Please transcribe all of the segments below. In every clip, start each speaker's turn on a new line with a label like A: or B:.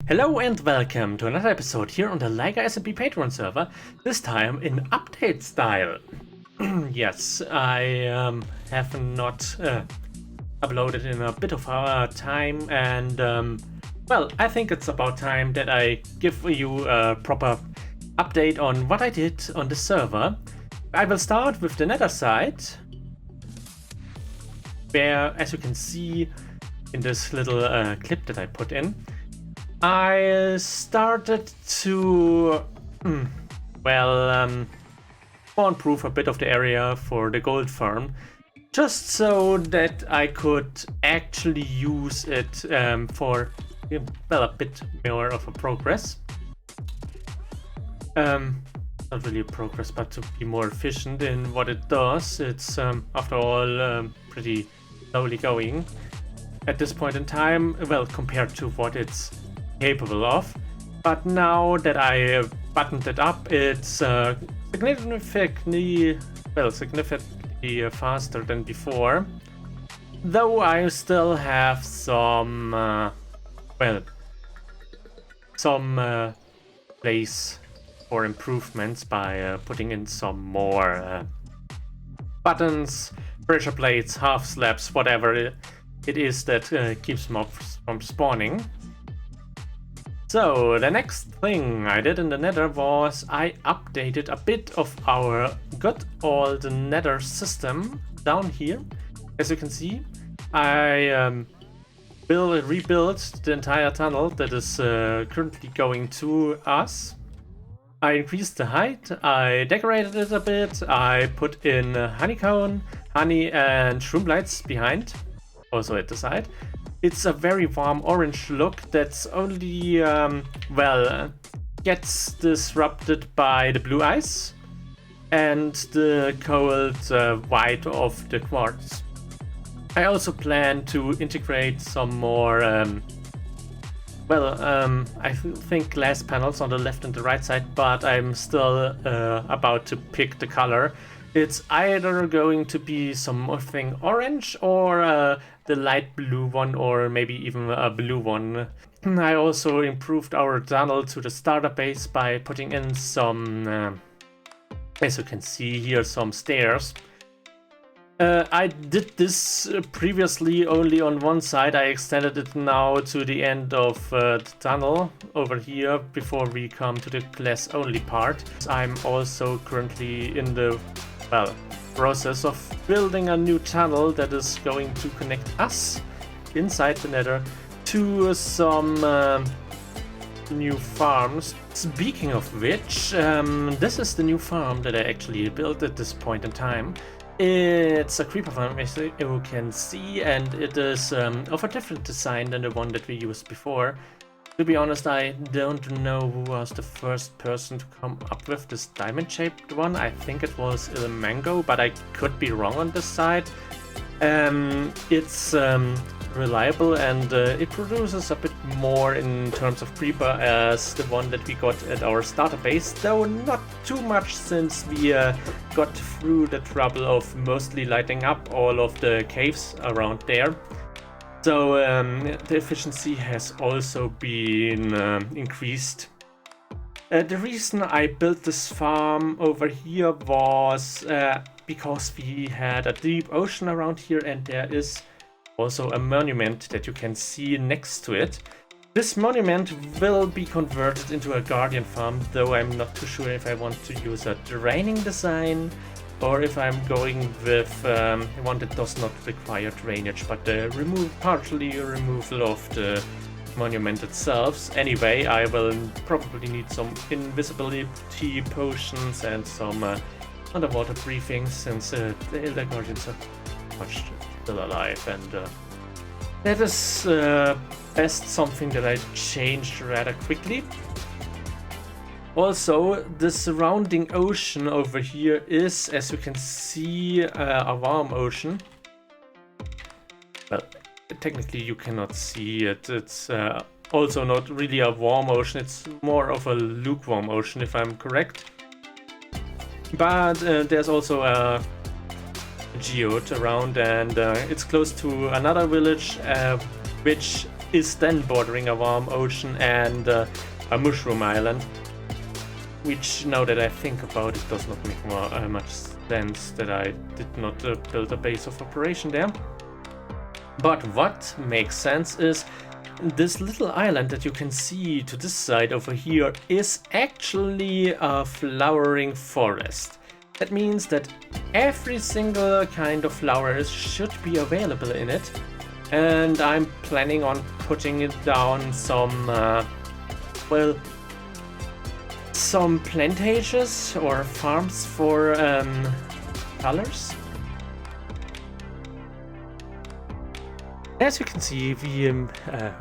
A: Hello and welcome to another episode here on the Leiger SMP Patreon server, this time in update style. Yes, I have not uploaded in a bit of time, and well, I think it's about time that I give you a proper update on what I did on the server. I will start with the Nether side, where, as you can see in this little clip that I put in, I started to, improve a bit of the area for the gold farm, just so that I could actually use it for, a bit more of a progress. Not really a progress, but to be more efficient in what it does. It's, after all, pretty slowly going at this point in time, well, compared to what it's capable of. But now that I buttoned it up, it's significantly faster than before. Though I still have some place for improvements by putting in some more buttons, pressure plates, half slabs, whatever it is that keeps mobs from spawning. So the next thing I did in the Nether was I updated a bit of our good old Nether system down here. As you can see, I rebuilt the entire tunnel that is currently going to us. I increased the height, I decorated it a bit, I put in honeycomb, honey and shroom lights behind, also at the side. It's a very warm orange look that's only, gets disrupted by the blue ice and the cold white of the quartz. I also plan to integrate some more, I think glass panels on the left and the right side, but I'm still about to pick the color. It's either going to be something orange or the light blue one, or maybe even a blue one. I also improved our tunnel to the starter base by putting in some, as you can see here, some stairs. I did this previously only on one side. I extended it now to the end of the tunnel over here before we come to the glass only part. I'm also currently in the process of building a new tunnel that is going to connect us inside the Nether to some new farms. Speaking of which, this is the new farm that I actually built at this point in time. It's a creeper farm, as you can see, and it is of a different design than the one that we used before. To be honest, I don't know who was the first person to come up with this diamond-shaped one. I think it was Mango, but I could be wrong on this side. It's reliable, and it produces a bit more in terms of creeper as the one that we got at our starter base, though not too much, since we got through the trouble of mostly lighting up all of the caves around there. So the efficiency has also been increased. The reason I built this farm over here was because we had a deep ocean around here, and there is also a monument that you can see next to it. This monument will be converted into a guardian farm, though I'm not too sure if I want to use a draining design or if I'm going with one that does not require drainage, but the partially removal of the monument itself. Anyway, I will probably need some invisibility potions and some underwater briefings, since the Elder Guardians are much still alive, and that is best something that I changed rather quickly. Also, the surrounding ocean over here is, as you can see, a warm ocean. Well, technically you cannot see it. It's also not really a warm ocean. It's more of a lukewarm ocean, if I'm correct. But there's also a geode around, and it's close to another village which is then bordering a warm ocean and a mushroom island. Which, now that I think about it, does not make much sense that I did not build a base of operation there. But what makes sense is this little island that you can see to this side over here is actually a flowering forest. That means that every single kind of flowers should be available in it. And I'm planning on putting it down some, well, some plantations or farms for colors. As you can see, we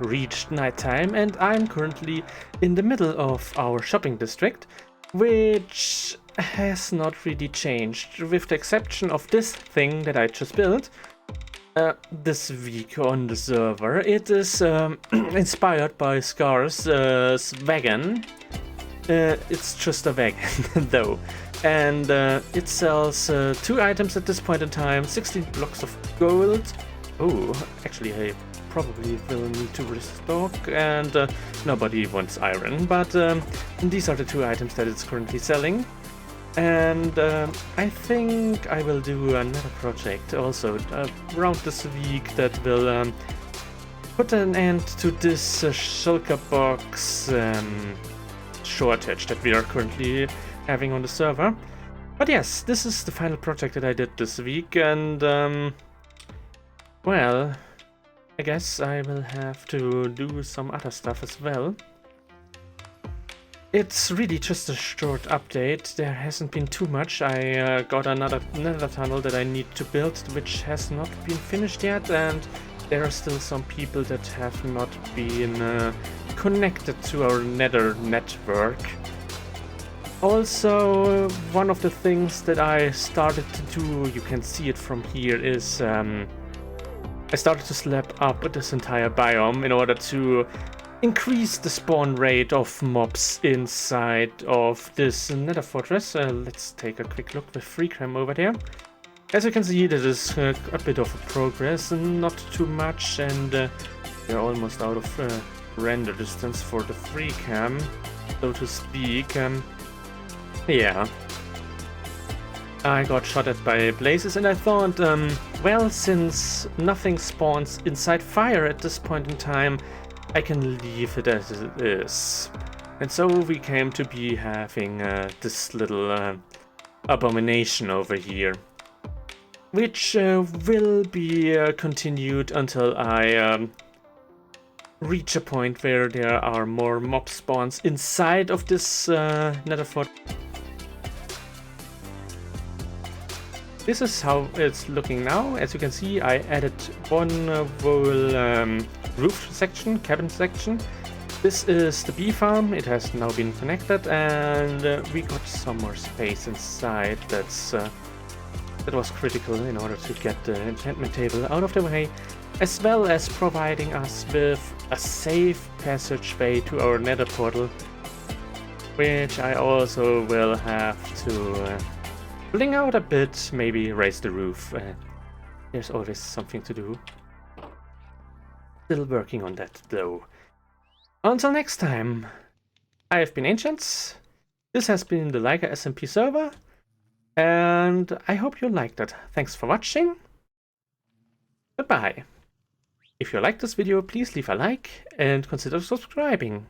A: reached nighttime and I'm currently in the middle of our shopping district, which has not really changed, with the exception of this thing that I just built this week on the server. It is inspired by Scar's wagon. It's just a wagon though, and it sells 2 items at this point in time, 16 blocks of gold. Oh, actually I probably will need to restock, and nobody wants iron, but these are the 2 items that it's currently selling. And I think I will do another project also around this week that will put an end to this shulker box shortage that we are currently having on the server. But yes, this is the final project that I did this week, and well, I guess I will have to do some other stuff as well. It's really just a short update. There hasn't been too much. I got another tunnel that I need to build, which has not been finished yet, and there are still some people that have not been connected to our Nether network. Also, one of the things that I started to do, you can see it from here, is I started to slap up this entire biome in order to increase the spawn rate of mobs inside of this nether fortress. Let's take a quick look with FreeCam over there. As you can see, this is a bit of a progress, not too much, and we're almost out of render distance for the FreeCam, so to speak. Yeah. I got shot at by blazes, and I thought, well, since nothing spawns inside fire at this point in time, I can leave it as it is. And so we came to be having this little abomination over here, which will be continued until I reach a point where there are more mob spawns inside of this nether fort. This is how it's looking now. As you can see, I added one whole roof section, cabin section. This is the bee farm. It has now been connected, and we got some more space inside. That was critical in order to get the enchantment table out of the way, as well as providing us with a safe passageway to our nether portal, which I also will have to bling out a bit, maybe raise the roof. There's always something to do. Still working on that though. Until next time, I have been Ancients. This has been the Leiger SMP server, and I hope you liked it. Thanks for watching. Goodbye. If you liked this video, please leave a like and consider subscribing.